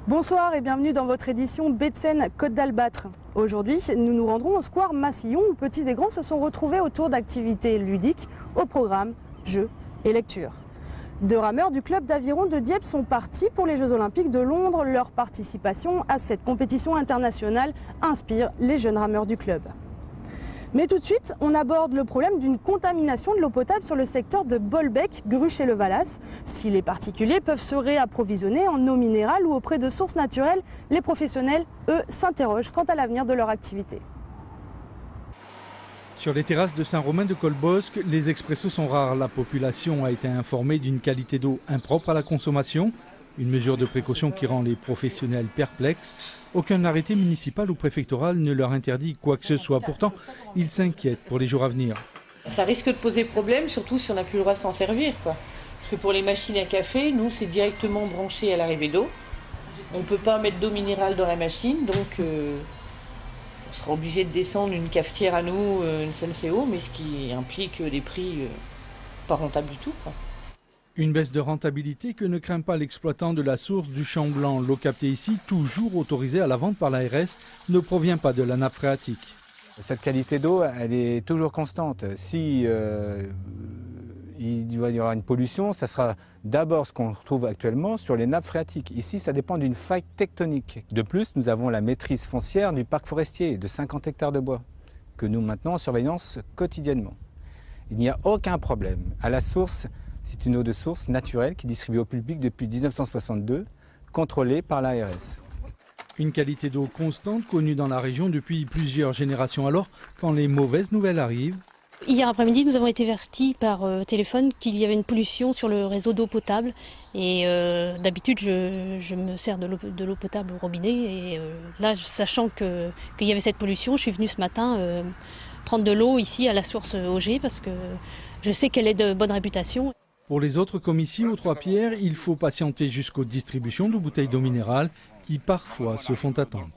Bonsoir et bienvenue dans votre édition Baie de Seine Côte d'Albâtre. Aujourd'hui, nous nous rendrons au square Massillon où petits et grands se sont retrouvés autour d'activités ludiques au programme jeux et lecture. 2 rameurs du club d'aviron de Dieppe sont partis pour les Jeux Olympiques de Londres. Leur participation à cette compétition internationale inspire les jeunes rameurs du club. Mais tout de suite, on aborde le problème d'une contamination de l'eau potable sur le secteur de Bolbec, Gruche-et-le-Valas. Si les particuliers peuvent se réapprovisionner en eau minérale ou auprès de sources naturelles, les professionnels, eux, s'interrogent quant à l'avenir de leur activité. Sur les terrasses de Saint-Romain-de-Colbosc, les expressos sont rares. La population a été informée d'une qualité d'eau impropre à la consommation. Une mesure de précaution qui rend les professionnels perplexes. Aucun arrêté municipal ou préfectoral ne leur interdit quoi que ce soit. Pourtant, ils s'inquiètent pour les jours à venir. Ça risque de poser problème, surtout si on n'a plus le droit de s'en servir, quoi. Parce que pour les machines à café, nous, c'est directement branché à l'arrivée d'eau. On ne peut pas mettre d'eau minérale dans la machine, donc on sera obligé de descendre une cafetière à nous, une SNCO, mais ce qui implique des prix pas rentables du tout, quoi. Une baisse de rentabilité que ne craint pas l'exploitant de la source du Champ Blanc. L'eau captée ici, toujours autorisée à la vente par l'ARS, ne provient pas de la nappe phréatique. Cette qualité d'eau, elle est toujours constante. Si il doit y avoir une pollution, ça sera d'abord ce qu'on retrouve actuellement sur les nappes phréatiques. Ici, ça dépend d'une faille tectonique. De plus, nous avons la maîtrise foncière du parc forestier de 50 hectares de bois, que nous maintenons en surveillance quotidiennement. Il n'y a aucun problème. À la source, c'est une eau de source naturelle qui est distribuée au public depuis 1962, contrôlée par l'ARS. Une qualité d'eau constante connue dans la région depuis plusieurs générations. Alors, quand les mauvaises nouvelles arrivent... Hier après-midi, nous avons été avertis par téléphone qu'il y avait une pollution sur le réseau d'eau potable. Et d'habitude, je me sers de l'eau potable au robinet. Et là, sachant qu'il y avait cette pollution, je suis venue ce matin prendre de l'eau ici à la source Auger parce que je sais qu'elle est de bonne réputation. Pour les autres comme ici, aux Trois-Pierres, il faut patienter jusqu'aux distributions de bouteilles d'eau minérale qui parfois se font attendre.